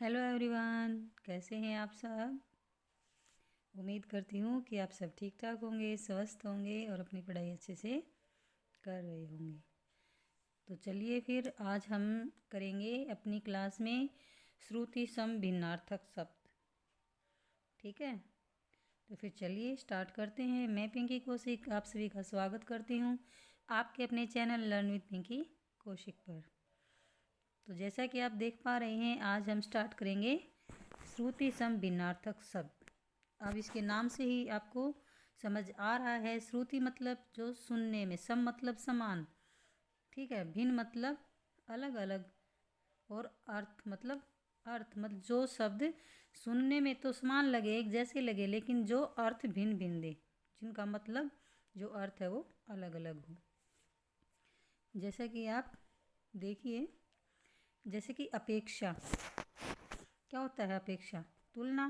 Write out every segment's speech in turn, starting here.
Hello everyone, कैसे हैं आप सब। उम्मीद करती हूँ कि आप सब ठीक ठाक होंगे, स्वस्थ होंगे और अपनी पढ़ाई अच्छे से कर रहे होंगे। तो चलिए फिर आज हम करेंगे अपनी क्लास में श्रुति सम भिन्नार्थक शब्द। ठीक है, तो फिर चलिए स्टार्ट करते हैं। मैं पिंकी कौशिक आप सभी का स्वागत करती हूँ आपके अपने channel learn with Pinky Kaushik पर। तो जैसा कि आप देख पा रहे हैं, आज हम स्टार्ट करेंगे श्रुति सम भिन्नार्थक शब्द। अब इसके नाम से ही आपको समझ आ रहा है, श्रुति मतलब जो सुनने में, सम मतलब समान, ठीक है, भिन्न मतलब अलग अलग, और अर्थ मतलब जो शब्द सुनने में तो समान लगे, एक जैसे लगे, लेकिन जो अर्थ भिन्न भिन्न दे, जिनका मतलब जो अर्थ है वो अलग अलग हो। जैसा कि आप देखिए, जैसे कि अपेक्षा, क्या होता है अपेक्षा? तुलना।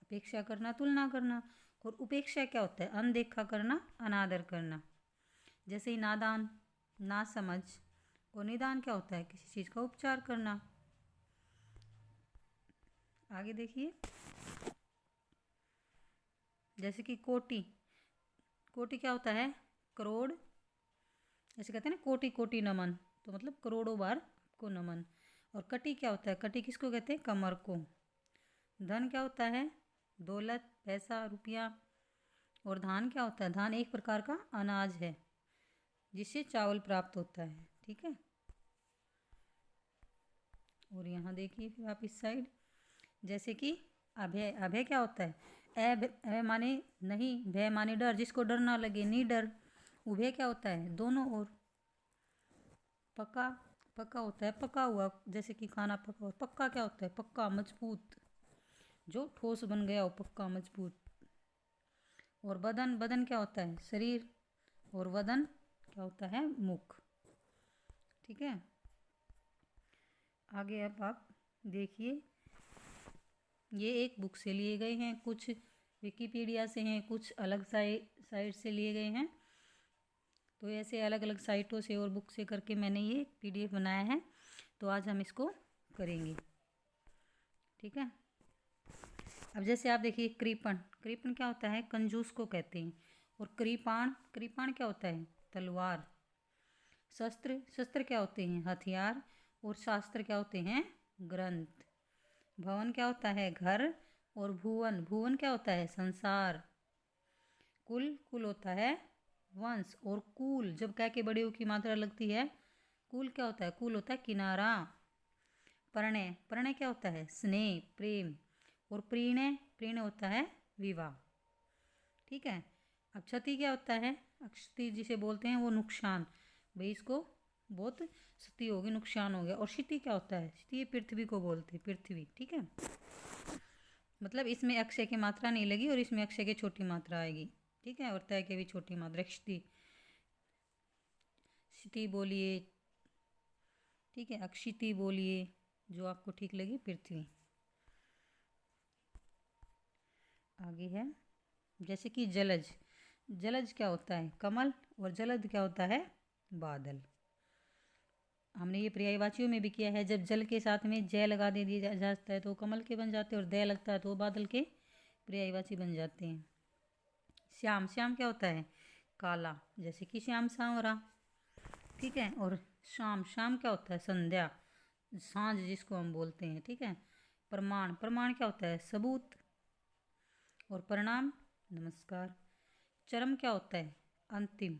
अपेक्षा करना, तुलना करना। और उपेक्षा क्या होता है? अनदेखा करना, अनादर करना। जैसे ही नादान, ना समझ। और निदान क्या होता है? किसी चीज़ का उपचार करना। आगे देखिए, जैसे कि कोटि। कोटि क्या होता है? करोड़। जैसे कहते हैं ना, कोटि कोटि नमन, तो मतलब करोड़ों बार को नमन। और कटी क्या होता है? कटी किसको कहते हैं? कमर को। धन क्या होता है? दौलत, पैसा, रुपया। और धान क्या होता है? धान एक प्रकार का अनाज है जिससे चावल प्राप्त होता है। ठीक है, और यहाँ देखिए फिर आप इस साइड, जैसे कि अभय। अभय क्या होता है? अभय माने नहीं, भय माने डर, जिसको डर ना लगे, नहीं डर। उभय क्या होता है? दोनों ओर। पका, पका होता है पका हुआ, जैसे कि खाना पका हुआ। पक्का क्या होता है? पक्का, मजबूत, जो ठोस बन गया हो, पक्का मजबूत। और बदन, बदन क्या होता है? शरीर। और वदन क्या होता है? मुख। ठीक है, आगे अब आप देखिए, ये एक बुक से लिए गए हैं, कुछ विकिपीडिया से हैं, कुछ अलग साइट से लिए गए हैं। तो ऐसे अलग अलग साइटों से और बुक से करके मैंने ये पीडीएफ बनाया है। तो आज हम इसको करेंगे। ठीक है, अब जैसे आप देखिए, कृपण। कृपण क्या होता है? कंजूस को कहते हैं। और कृपाण, कृपाण क्या होता है? तलवार। शस्त्र, शस्त्र क्या होते हैं? हथियार। और शास्त्र क्या होते हैं? ग्रंथ। भवन क्या होता है? घर। और भुवन, भुवन क्या होता है? संसार। कुल, कुल होता है वंश। और कूल, जब कह के बड़े की मात्रा लगती है, कुल क्या होता है? कुल होता है किनारा। प्रणय, प्रणय क्या होता है? स्नेह, प्रेम। और प्रीणय, प्रीणय होता है विवाह। ठीक है, अब क्षति क्या होता है? क्षति जिसे बोलते हैं वो नुकसान, भाई इसको बहुत क्षति होगी, नुकसान हो गया। और क्षति क्या होता है? क्षति पृथ्वी को बोलते हैं, पृथ्वी। ठीक है, मतलब इसमें अक्षय की मात्रा नहीं लगी और इसमें अक्षय की छोटी मात्रा आएगी। ठीक है, और तय की भी छोटी मात्रा। क्षति, क्षति बोलिए, ठीक है, अक्षिति बोलिए, जो आपको ठीक लगे, पृथ्वी। आगे है, जैसे कि जलज। जलज क्या होता है? कमल। और जलद क्या होता है? बादल। हमने ये पर्यायवाचियों में भी किया है, जब जल के साथ में जय लगा दे दिया जाता है तो कमल के बन जाते हैं, और दय लगता है तो बादल के पर्यायवाची बन जाते हैं। श्याम, श्याम क्या होता है? काला, जैसे कि श्याम सांवरा। ठीक है, और शाम, शाम क्या होता है? संध्या, सांझ जिसको हम बोलते हैं। ठीक है, प्रमाण, प्रमाण क्या होता है? सबूत। और प्रणाम, नमस्कार। चरम क्या होता है? अंतिम।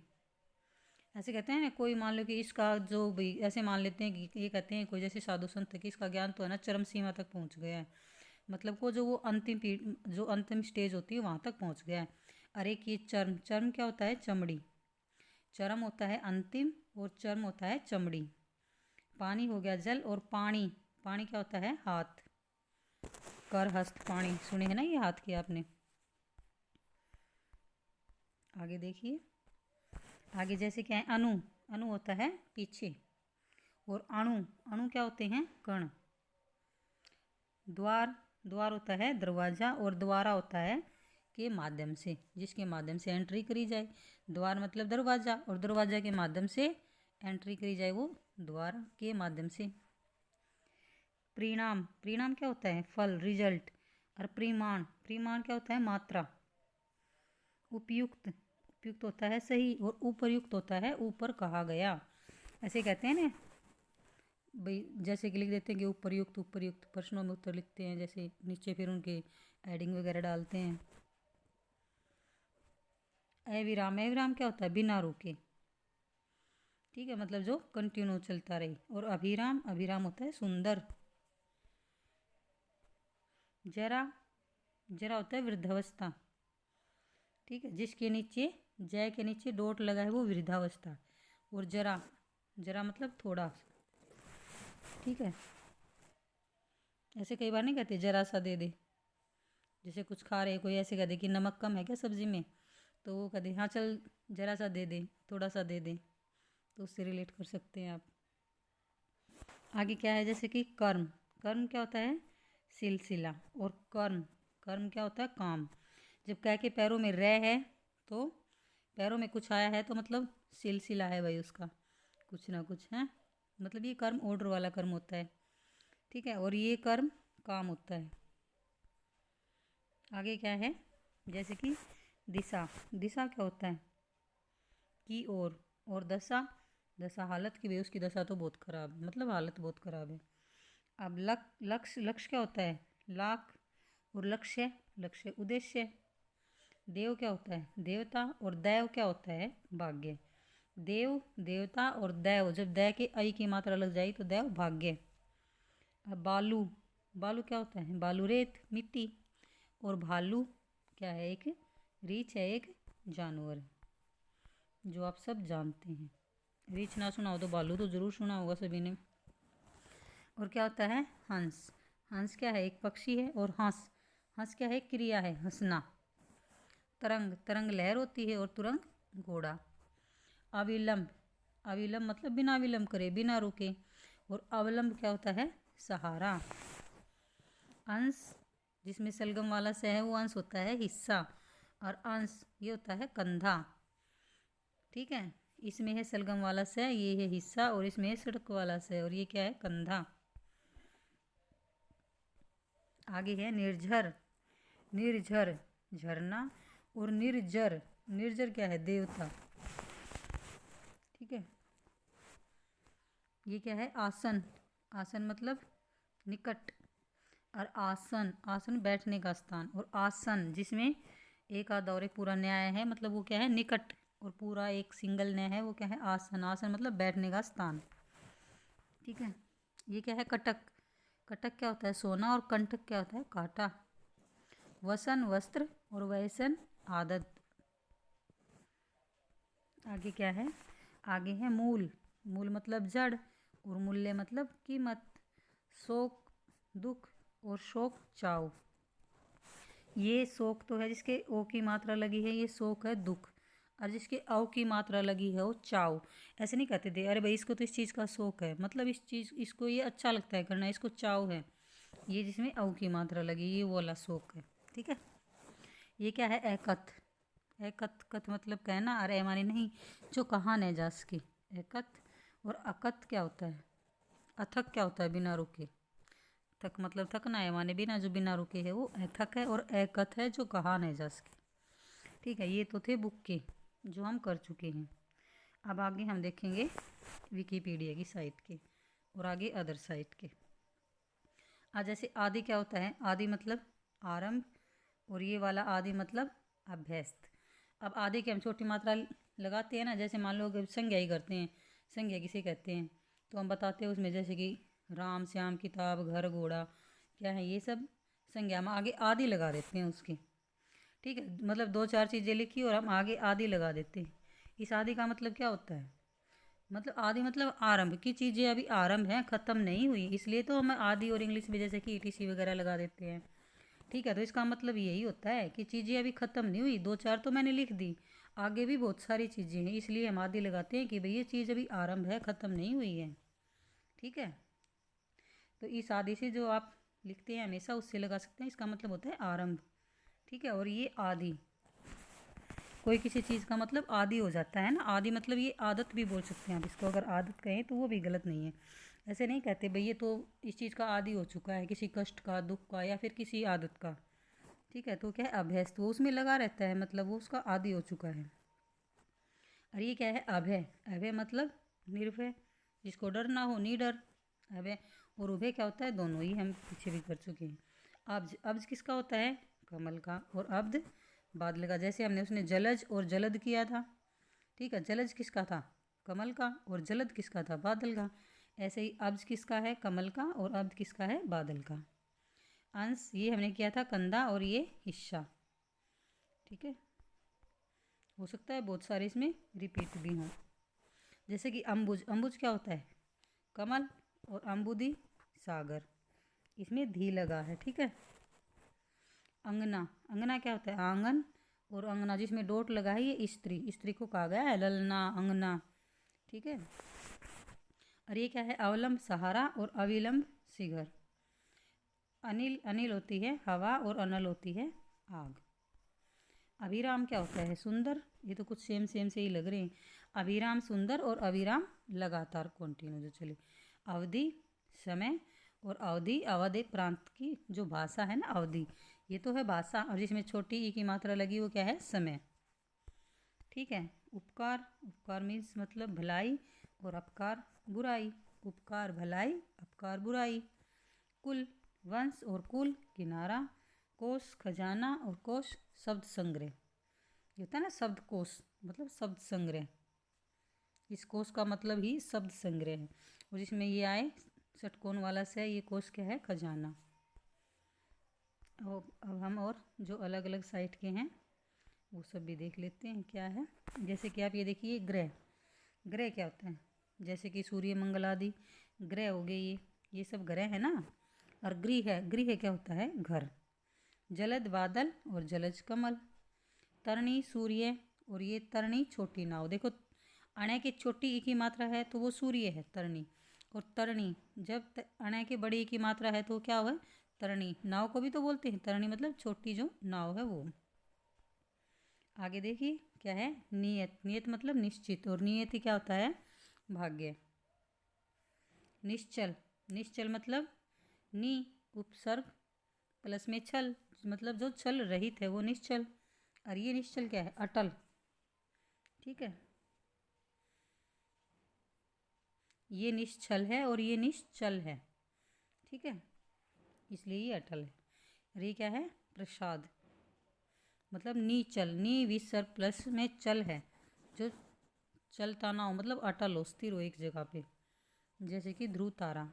ऐसे कहते हैं ना, कोई मान लो कि इसका जो भी, ऐसे मान लेते हैं कि ये कहते हैं कोई, जैसे साधु संत, कि इसका ज्ञान तो है ना चरम सीमा तक पहुंच गया है, मतलब को जो वो अंतिम जो अंतिम स्टेज होती है वहाँ तक पहुंच गया है। अरे कि चर्म, चर्म क्या होता है? चमड़ी। चरम होता है अंतिम, और चर्म होता है चमड़ी। पानी हो गया जल। और पानी, पानी क्या होता है? हाथ। कर हस्त पानी, सुने हैं ना ये हाथ की आपने। आगे देखिए, आगे जैसे क्या है? अणु, अणु होता है पीछे। और अणु, अणु क्या होते हैं? कण। द्वार, द्वार होता है दरवाजा। और द्वारा होता है के माध्यम से, जिसके माध्यम से एंट्री करी जाए। द्वार मतलब दरवाजा, और दरवाजा के माध्यम से एंट्री करी जाए वो द्वार के माध्यम से। परिणाम, परिणाम क्या होता है? फल, रिजल्ट। और परिमाण, परिमाण क्या होता है? मात्रा। उपयुक्त, उपयुक्त होता है सही, और उपर्युक्त होता है ऊपर कहा गया। ऐसे कहते हैं ना भाई, जैसे कि लिख देते हैं कि उपर्युक्त, उपर्युक्त प्रश्नों में उत्तर लिखते हैं, जैसे नीचे फिर उनके एडिंग वगैरह डालते हैं। अविराम, अविराम क्या होता है? बिना रुके, ठीक है, मतलब जो कंटिन्यू चलता रहे। और अभिराम, अभिराम होता है सुंदर। जरा, जरा होता है वृद्धावस्था, ठीक है, जिसके नीचे, जय के नीचे डॉट लगा है वो वृद्धावस्था। और जरा, जरा मतलब थोड़ा, ठीक है। ऐसे कई बार नहीं कहते जरा सा दे दे, जैसे कुछ खा रहे कोई, ऐसे कह दे कि नमक कम है क्या सब्जी में, तो वो कह दे हाँ चल जरा सा दे दे, थोड़ा सा दे दे, तो उससे रिलेट कर सकते हैं आप। आगे क्या है? जैसे कि कर्म, कर्म क्या होता है? सिलसिला। और कर्म, कर्म क्या होता है? काम। जब कह के पैरों में रह है तो पैरों में कुछ आया है तो मतलब सिलसिला है भाई उसका, कुछ ना कुछ है, मतलब ये कर्म ऑर्डर वाला कर्म होता है, ठीक है। और ये कर्म काम होता है। आगे क्या है? जैसे कि दिशा, दिशा क्या होता है? की ओर। और दशा, दशा हालत की, भी उसकी दशा तो बहुत खराब है, मतलब हालत बहुत खराब है। अब लक्ष्य, लक्ष्य क्या होता है? लाख। और लक्ष्य, लक्ष्य उद्देश्य। देव क्या होता है? देवता। और दैव क्या होता है? भाग्य। देव, देवता, और दैव, जब दै के आई की मात्रा लग जाए तो दैव, भाग्य। अब बालू, बालू क्या होता है? बालू रेत, मिट्टी। और भालू क्या है? एक रीछ है, एक जानवर, जो आप सब जानते हैं। रीछ ना सुना हो तो बालू तो ज़रूर सुना होगा सभी ने। और क्या होता है? हंस, हंस क्या है? एक पक्षी है। और हंस, हंस क्या है? क्रिया है, हंसना। तरंग, तरंग लहर होती है। और तुरंग घोड़ा। अविलंब, अविलंब मतलब बिना विलंब करे, बिना रुके। और अवलंब क्या होता है? सहारा। अंश, जिसमें सलगम वाला से है वो अंश होता है हिस्सा। और अंश ये होता है कंधा, ठीक है। इसमें है सलगम वाला से, ये है हिस्सा, और इसमें है सड़क वाला से, और ये क्या है? कंधा। आगे है निर्झर, निर्झर झरना। और निर्जर, निर्जर क्या है? देवता, ठीक है। ये क्या है? आसन, आसन मतलब निकट। और आसन, आसन बैठने का स्थान। और आसन जिसमें एक आधा और एक पूरा न्याय है, मतलब वो क्या है? निकट। और पूरा एक सिंगल न्याय है, वो क्या है? आसन, आसन मतलब बैठने का स्थान, ठीक है। ये क्या है? कटक, कटक क्या होता है? सोना। और कंटक क्या होता है? कांटा। वसन वस्त्र। और वैसन आदत। आगे क्या है? आगे है मूल, मूल मतलब जड़। और मूल्य मतलब कीमत। शोक, दुख। और शोक, चाव। ये शोक तो है जिसके ओ की मात्रा लगी है, ये शोक है दुख। और जिसके औ की मात्रा लगी है वो चाव। ऐसे नहीं कहते थे अरे भाई इसको तो इस चीज़ का शौक है, मतलब इस चीज़, इसको ये अच्छा लगता है करना, इसको चाव है। ये जिसमें औ की मात्रा लगी, ये वो वाला शौक है, ठीक है। ये क्या है? एकथ, एकथ, कथ मतलब कहना, और ए माने नहीं, जो कहा न जा सके, एकथ। और अकथ क्या होता है? अथक क्या होता है? बिना रुके। थक मतलब थकना है माने बिना, जो बिना रुके है वो अथक है। और एकथ है जो कहा नहीं जा सके, ठीक है। ये तो थे बुक के जो हम कर चुके हैं। अब आगे हम देखेंगे विकिपीडिया की साइट के, और आगे अदर साइट के। आज जैसे आदि क्या होता है? आदि मतलब आरंभ। और ये वाला आदि मतलब अभ्यस्त। अब आदि की हम छोटी मात्रा लगाते हैं ना, जैसे मान लो कि संज्ञा ही करते हैं, संज्ञा किसे कहते हैं तो हम बताते हैं उसमें, जैसे कि राम श्याम किताब घर घोड़ा, क्या है ये सब संज्ञा में आगे आदि लगा देते हैं उसके, ठीक है। मतलब दो चार चीज़ें लिखी और हम आगे आदि लगा देते हैं। इस आदि का मतलब क्या होता है? मतलब आदि मतलब आरंभ की चीज़ें अभी आरंभ हैं, ख़त्म नहीं हुई, इसलिए तो हम आदि और इंग्लिश में जैसे कि ईटीसी वगैरह लगा देते हैं, ठीक है। तो इसका मतलब यही होता है कि चीज़ें अभी ख़त्म नहीं हुई, दो चार तो मैंने लिख दी, आगे भी बहुत सारी चीज़ें हैं, इसलिए हम आदि लगाते हैं कि भाई ये चीज़ अभी आरंभ है, ख़त्म नहीं हुई है, ठीक है। तो इस आदि से जो आप लिखते हैं हमेशा उससे लगा सकते हैं, इसका मतलब होता है आरंभ, ठीक है। और ये आदि, कोई किसी चीज़ का मतलब आदी हो जाता है ना, आदि मतलब ये आदत भी बोल सकते हैं आप इसको, अगर आदत कहें तो वो भी गलत नहीं है। ऐसे नहीं कहते भाई ये तो इस चीज़ का आदी हो चुका है, किसी कष्ट का, दुख का, या फिर किसी आदत का। ठीक है, तो क्या है, अभ्यस्त, वो उसमें लगा रहता है, मतलब वो उसका आदी हो चुका है। और ये क्या है, अभय। अभय मतलब निर्भय, जिसको डर ना हो, निडर। अभय और उभय क्या होता है, दोनों ही हम पीछे भी कर चुके हैं। अब्ज, अब्ज किसका होता है, कमल का। और अब्द बादल का। जैसे हमने उसने जलज और जलद किया था। ठीक है, जलज किसका था, कमल का, और जलद किसका था, बादल का। ऐसे ही अब्ज किसका है, कमल का, और अब्द किसका है, बादल का। अंश ये हमने किया था कंधा, और ये हिस्सा। ठीक है, हो सकता है बहुत सारे इसमें रिपीट भी हों। जैसे कि अम्बुज, अम्बुज क्या होता है, कमल, और अम्बुदी सागर, इसमें धी लगा है। ठीक है, अंगना, अंगना क्या होता है, आंगन, और अंगना जिसमें डोट लगा है ये स्त्री, स्त्री को कहा गया है ललना, अंगना। ठीक है, और ये क्या है, अवलंब सहारा, और अविलंब शिखर। अनिल, अनिल होती है हवा, और अनल होती है आग। अभिराम क्या होता है, सुंदर। ये तो कुछ सेम सेम से ही लग रहे हैं। अभिराम सुंदर, और अभिराम लगातार, कंटिन्यू जो चले। अवधि समय, और अवधि अवध प्रांत की जो भाषा है ना, अवधि ये तो है भाषा, और जिसमें छोटी ई की मात्रा लगी वो क्या है, समय। ठीक है, उपकार, उपकार मीन्स मतलब भलाई, और अपकार बुराई। उपकार भलाई, अपकार बुराई। कुल वंश, और कुल किनारा। कोश खजाना, और कोश शब्द संग्रह। ये होता है ना शब्द कोश, मतलब शब्द संग्रह। इस कोश का मतलब ही शब्द संग्रह है। और जिसमें ये आए षटकोण वाला से, ये कोश क्या है, खजाना। अब हम और जो अलग अलग साइट के हैं वो सब भी देख लेते हैं क्या है। जैसे कि आप ये देखिए, ग्रह, ग्रह क्या होता है, जैसे कि सूर्य मंगल आदि ग्रह हो गए, ये सब ग्रह है ना। और गृह है, गृह क्या होता है, घर। जलद बादल, और जलज कमल। तरणी सूर्य, और ये तरणी छोटी नाव। देखो अणय की छोटी ई की मात्रा है तो वो सूर्य है, तरणी। और तरणी जब अणय की बड़ी ई की मात्रा है तो क्या हुआ, तरणी। नाव को भी तो बोलते हैं तरणी, मतलब छोटी जो नाव है वो। आगे देखिए क्या है, नियत, नियत मतलब निश्चित, और नियति क्या होता है, भाग्य। निश्चल, निश्चल मतलब नी उपसर्ग प्लस में छल, मतलब जो छल रहित है वो निश्चल। और ये निश्चल क्या है, अटल। ठीक है, ये निश्चल है और ये निश्चल है। ठीक है, इसलिए ये अटल है। और ये क्या है, प्रसाद, मतलब नीचल, नी विसर्ग प्लस में चल है, जो चलता ना हो, मतलब अटल हो, स्थिर हो एक जगह पे, जैसे कि ध्रुव तारा।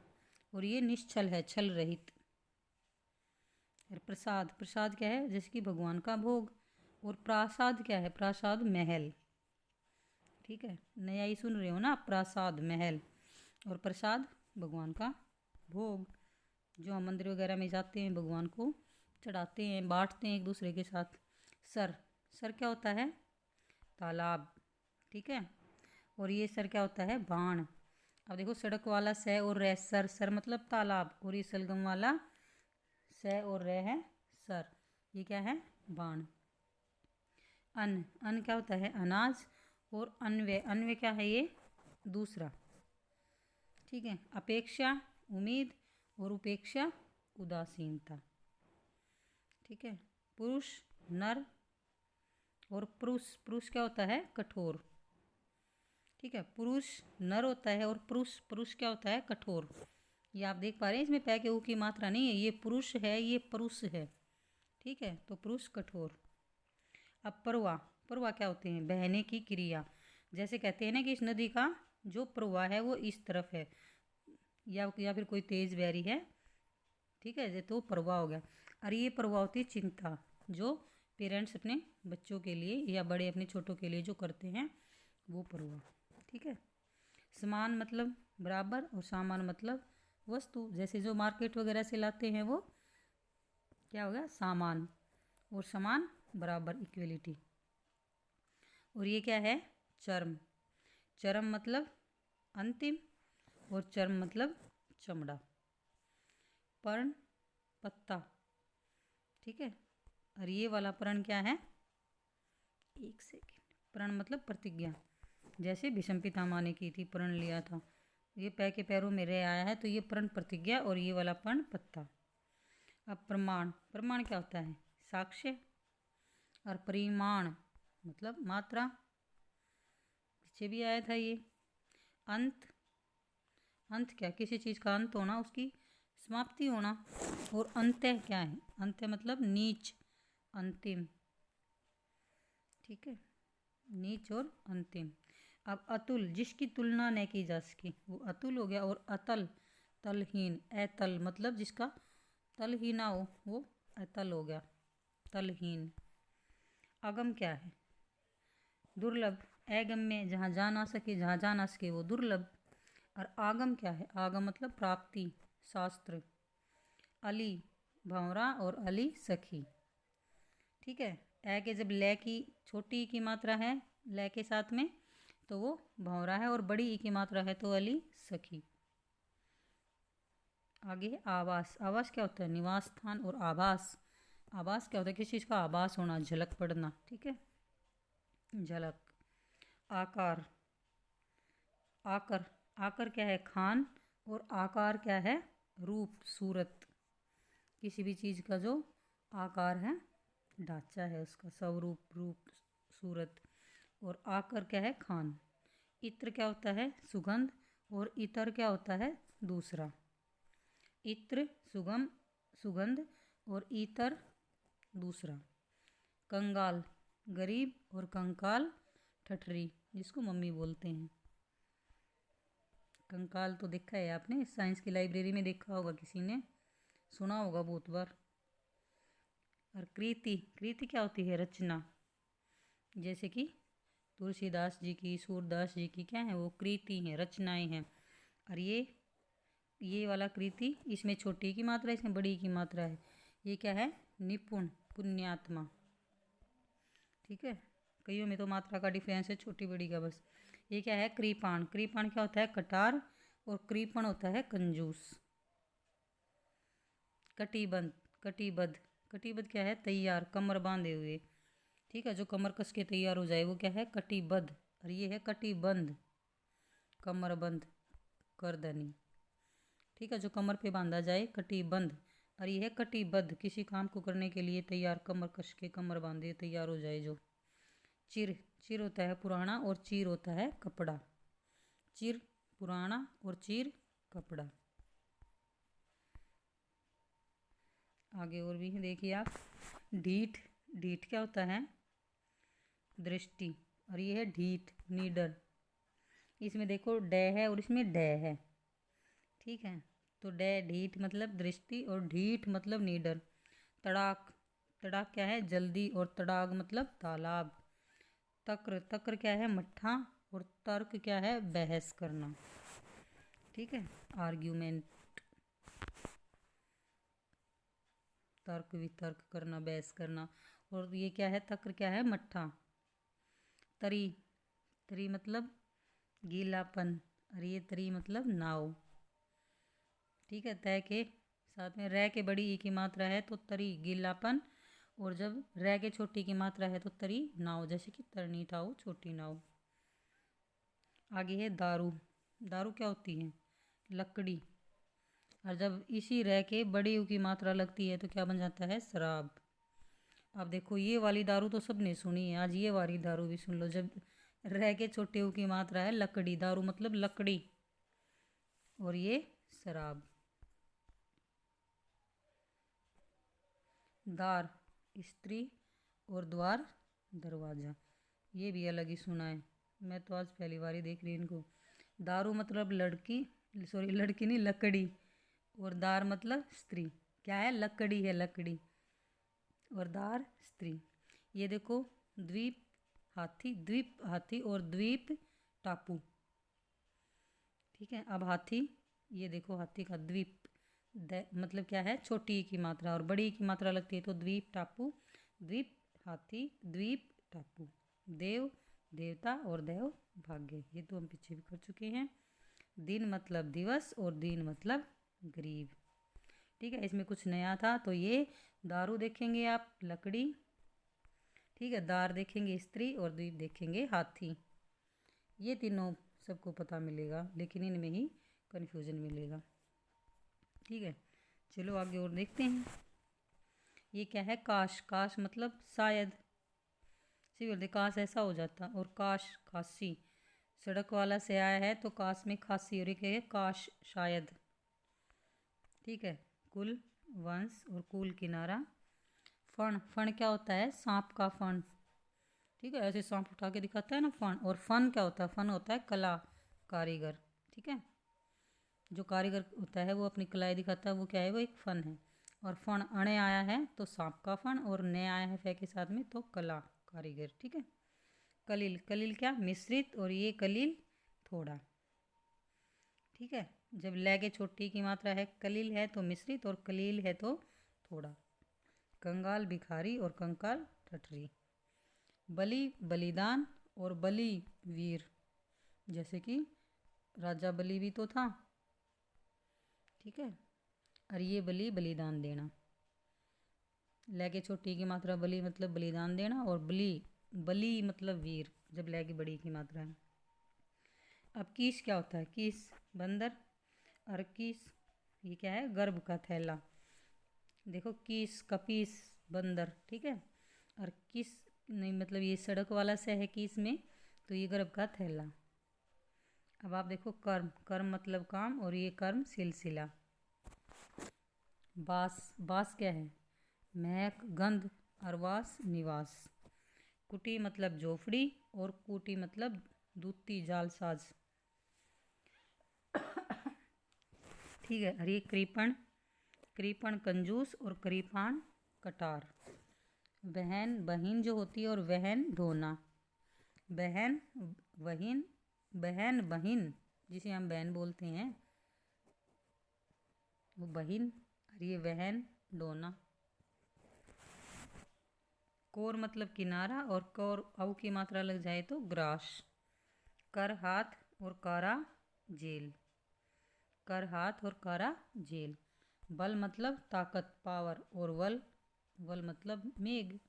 और ये निश्चल है, छल रहित। और प्रसाद, प्रसाद क्या है, जैसे कि भगवान का भोग। और प्रासाद क्या है, प्रासाद महल। ठीक है, नया ही सुन रहे हो ना, प्रासाद महल। और प्रसाद भगवान का भोग, जो हम मंदिर वगैरह में जाते हैं भगवान को चढ़ाते हैं, बांटते हैं एक दूसरे के साथ। सर, सर क्या होता है, तालाब। ठीक है, और ये सर क्या होता है, बाण। अब देखो सड़क वाला स और रे, सर, सर मतलब तालाब, और ये सलगम वाला स और रे है सर, ये क्या है, बाण। अन्न, अन्न क्या होता है, अनाज। और अन्वय, अन्वय क्या है, ये दूसरा। ठीक है, अपेक्षा उम्मीद, और उपेक्षा उदासीनता। ठीक है, पुरुष नर, और पुरुष, पुरुष क्या होता है, कठोर। ठीक है, पुरुष नर होता है, और पुरुष, पुरुष क्या होता है, कठोर। ये आप देख पा रहे हैं, इसमें पै के ऊ की मात्रा नहीं है, ये पुरुष है, ये पुरुष है। ठीक है, तो पुरुष कठोर। अब प्रवाह, प्रवाह क्या होते हैं, बहने की क्रिया। जैसे कहते हैं ना कि इस नदी का जो प्रवाह है वो इस तरफ है, या फिर कोई तेज बह रही है। ठीक है, तो प्रवाह हो गया। और ये प्रवाह होती है चिंता, जो पेरेंट्स अपने बच्चों के लिए या बड़े अपने छोटों के लिए जो करते हैं वो प्रवाह। ठीक है, समान मतलब बराबर, और सामान मतलब वस्तु, जैसे जो मार्केट वगैरह से लाते हैं वो क्या हो गया, सामान। और समान बराबर, इक्वलिटी। और ये क्या है, चर्म, चरम मतलब अंतिम, और चर्म मतलब चमड़ा। पर्ण पत्ता। ठीक है, और ये वाला पर्ण क्या है, एक सेकेंड। प्रण मतलब प्रतिज्ञा, जैसे भीष्म पितामह ने की थी, प्रण लिया था। ये पै के पैरों में रे आया है तो ये प्रण प्रतिज्ञा और ये वाला प्रण पत्ता। अब प्रमाण, प्रमाण क्या होता है? साक्ष्य। और परिमाण मतलब मात्रा, पीछे भी आया था ये। अंत, अंत क्या? किसी चीज़ का अंत होना, उसकी समाप्ति होना। और अंत्य क्या है? अंत्य मतलब नीच, अंतिम। ठीक है, नीच और अंतिम। अब अतुल, जिसकी तुलना न की जा सके, वो अतुल हो गया। और अतल, तलहीन, अतल मतलब जिसका तल ही ना हो, वो अतल हो गया, तलहीन। अगम क्या है? दुर्लभ, अगम्य, जहाँ जा ना सके, जहाँ जा ना सके वो दुर्लभ। और आगम क्या है? आगम मतलब प्राप्ति, शास्त्र। अली भंवरा और अली सखी। ठीक है, ए के जब ले की छोटी की मात्रा है ले के साथ में तो वो भंवरा है, और बड़ी ई की मात्रा है तो अली सखी। आगे आवास, आवास क्या होता है? निवास स्थान। और आभास, आभास क्या होता है? किसी चीज़ का आभास होना, झलक पड़ना। ठीक है, झलक। आकार, आकर, आकर क्या है? खान। और आकार क्या है? रूप, सूरत। किसी भी चीज़ का जो आकार है, ढांचा है उसका, स्वरूप, रूप, सूरत। और आकर क्या है? खान। इत्र क्या होता है? सुगंध। और इतर क्या होता है? दूसरा। इत्र सुगम, सुगंध। और इतर दूसरा। कंगाल गरीब। और कंकाल ठठरी, जिसको मम्मी बोलते हैं। कंकाल तो देखा है आपने, साइंस की लाइब्रेरी में देखा होगा, किसी ने सुना होगा बहुत बार। और कृति, कृति क्या होती है? रचना। जैसे कि तुलसीदास जी की, सूरदास जी की क्या है? वो कृति हैं, रचनाएं हैं। और ये वाला कृति, इसमें छोटी की मात्रा है, इसमें बड़ी की मात्रा है। ये क्या है? निपुण, पुण्यात्मा। ठीक है, कईयों में तो मात्रा का डिफरेंस है, छोटी बड़ी का बस। ये क्या है? कृपाण, कृपाण क्या होता है? कटार। और कृपण होता है कंजूस। कटिबंध, कटिबद्ध, कटिबद्ध क्या है? तैयार, कमर बांधे हुए। ठीक है, जो कमर कस के तैयार हो जाए वो क्या है? कटिबद्ध। और ये है कटिबंध, कमरबंद, करदनी। ठीक है, जो कमर पे बांधा जाए, कटिबंध। और ये है कटिबद्ध, किसी काम को करने के लिए तैयार, कमर कस के कमर बांधे तैयार हो जाए जो। चिर, चिर होता है पुराना। और चीर होता है कपड़ा। चिर पुराना और चीर कपड़ा। आगे और भी देखिए आप। ढीठ, ढीठ क्या होता है? दृष्टि। और ये है ढीठ, नीडर। इसमें देखो डे है और इसमें डे है। ठीक है, तो डे ढीठ मतलब दृष्टि, और ढीठ मतलब नीडर। तड़ाक, तड़ाक क्या है? जल्दी। और तड़ाग मतलब तालाब। तक्र, तक्र क्या है? मट्ठा। और तर्क क्या है? बहस करना। ठीक है, आर्ग्यूमेंट, तर्क वितर्क करना, बहस करना। और ये क्या है? तक्र क्या है? मट्ठा। तरी, तरी मतलब गीलापन। और ये तरी मतलब नाव। ठीक है, तय के साथ में रह के बड़ी ई की मात्रा है तो तरी, गीलापन। और जब रह के छोटी की मात्रा है तो तरी, नाव। जैसे कि तरनी टाऊ, छोटी नाव। आगे है दारू, दारू क्या होती है? लकड़ी। और जब इसी रह के बड़ी यू की मात्रा लगती है तो क्या बन जाता है? शराब। अब देखो ये वाली दारू तो सबने सुनी है, आज ये वाली दारू भी सुन लो। जब रह के छोटे यू की मात्रा है लकड़ी, दारू मतलब लकड़ी। और ये शराब। दार स्त्री। और द्वार दरवाजा। ये भी अलग ही सुना है, मैं तो आज पहली बार ही देख रही इनको। दारू मतलब लड़की, सॉरी लड़की नहीं, लकड़ी। और दार मतलब स्त्री। क्या है? लकड़ी है, लकड़ी। और दार स्त्री। ये देखो द्वीप हाथी, द्वीप हाथी। और द्वीप टापू। ठीक है, अब हाथी, ये देखो हाथी का द्वीप, मतलब क्या है? छोटी की मात्रा। और बड़ी की मात्रा लगती है तो द्वीप टापू, द्वीप हाथी, द्वीप टापू। देव, देवता। और देव भाग्य, ये तो हम पीछे भी कर चुके हैं। दिन मतलब दिवस। और दीन मतलब गरीब। ठीक है, इसमें कुछ नया था तो ये दारू देखेंगे आप, लकड़ी। ठीक है, दार देखेंगे स्त्री और द्वीप देखेंगे हाथी। ये तीनों सबको पता मिलेगा, लेकिन इनमें ही कन्फ्यूजन मिलेगा। ठीक है, चलो आगे और देखते हैं। ये क्या है? काश। काश मतलब शायद, सी बोलते काश ऐसा हो जाता, और काश खांसी, सड़क वाला से आया है तो काश में खांसी, और ये क्या है? काश शायद। ठीक है, कुल वंश और कुल किनारा। फण, फण क्या होता है? सांप का फण। ठीक है, ऐसे सांप उठा के दिखाता है ना फण। और फन क्या होता है? फन होता है कला, कारीगर। ठीक है, जो कारीगर होता है वो अपनी कलाएं दिखाता है, वो क्या है? वो एक फन है। और फण अणे आया है तो सांप का फण, और ने आया है फे के साथ में तो कला, कारीगर। ठीक है, कलील, कलील क्या? मिश्रित, और ये कलील थोड़ा। ठीक है, जब लैगे छोटी की मात्रा है, कलील है तो मिश्रित, और कलील है तो थोड़ा। कंगाल भिखारी, और कंकाल टटरी। बलि बलिदान, और बलि वीर, जैसे कि राजा बलि भी तो था। ठीक है, और ये बलि बलिदान देना। लैगे छोटी की मात्रा बलि मतलब बलिदान देना, और बलि बलि मतलब वीर, जब लैगे बड़ी की मात्रा है। अब कीस क्या होता है? कीस बंदर, और कीस ये क्या है? गर्भ का थैला। देखो, कीस कपीस बंदर। ठीक है, और किस नहीं मतलब ये सड़क वाला से है कीस में, तो ये गर्भ का थैला। अब आप देखो कर्म, कर्म मतलब काम, और ये कर्म सिलसिला। बास, बास क्या है? महक, गंध, और वास निवास। कुटी मतलब झोपड़ी, और कूटी मतलब दूती, जालसाज। ठीक है, और ये कृपण, कृपण कंजूस, और कृपाण कटार। बहन, बहिन जो होती है, और वहन ढोना। बहन वहीन, बहन बहिन जिसे हम बहन बोलते हैं वो बहिन, और ये वहन डोना। कोर मतलब किनारा, और कोर औ की मात्रा लग जाए तो ग्रास। कर हाथ, और कारा जेल। कर हाथ और कारा जेल। बल मतलब ताकत, पावर, और वल, वल मतलब मेघ।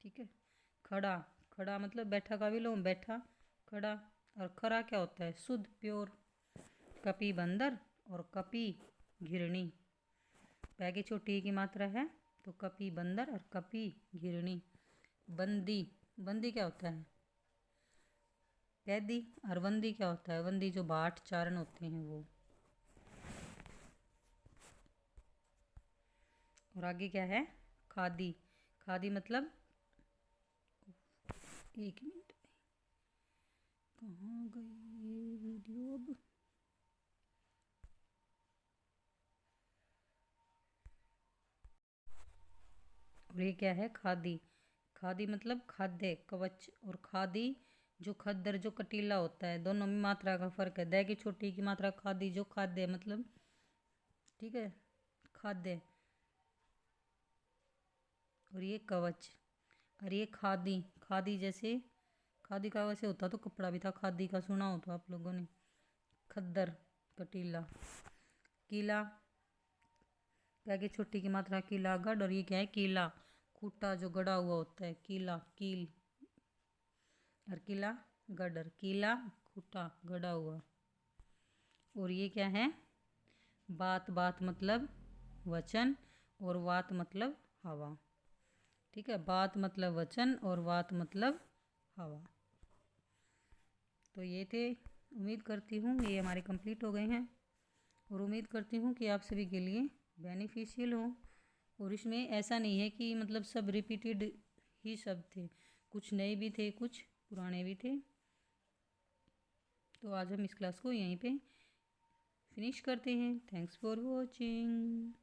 ठीक है, खड़ा, खड़ा मतलब बैठा का विलोम, बैठा खड़ा। और खरा क्या होता है? शुद्ध, प्योर। कपी बंदर, और कपी घिरणी। पैगे छोटी की मात्रा है तो कपी बंदर, और कपी घिरणी। बंदी, बंदी क्या होता है? कैदी। और वंदी क्या होता है? वंदी जो भाट चारण होते हैं वो। और आगे क्या है? खादी, खादी मतलब, एक मिनट, कहाँ गई ये वीडियो अब? और ये क्या है? खादी, खादी मतलब खाद्य, कवच। और खादी जो खद्दर, जो कटीला होता है, दोनों में मात्रा का फर्क है। दै की छोटी की मात्रा खादी जो खाद्य मतलब, ठीक है, खाद्य। और ये कवच। और ये खादी, खादी जैसे, खादी का वैसे होता तो कपड़ा भी था, खादी का सुना हो तो आप लोगों ने। खद्दर, कटीला। कीला, क्या की छोटी की मात्रा कीला, गढ़। और ये क्या है? कीला, खूटा जो गड़ा हुआ होता है, कीला, कील। और किला गढ़, कीला खूटा गड़ा हुआ। और ये क्या है? बात, बात मतलब वचन, और वात मतलब हवा। ठीक है, बात मतलब वचन, और वात मतलब हवा। तो ये थे, उम्मीद करती हूँ ये हमारे कंप्लीट हो गए हैं, और उम्मीद करती हूँ कि आप सभी के लिए बेनिफिशियल हो। और इसमें ऐसा नहीं है कि मतलब सब रिपीटेड ही सब थे, कुछ नए भी थे, कुछ पुराने भी थे। तो आज हम इस क्लास को यहीं पे फिनिश करते हैं। Thanks for watching.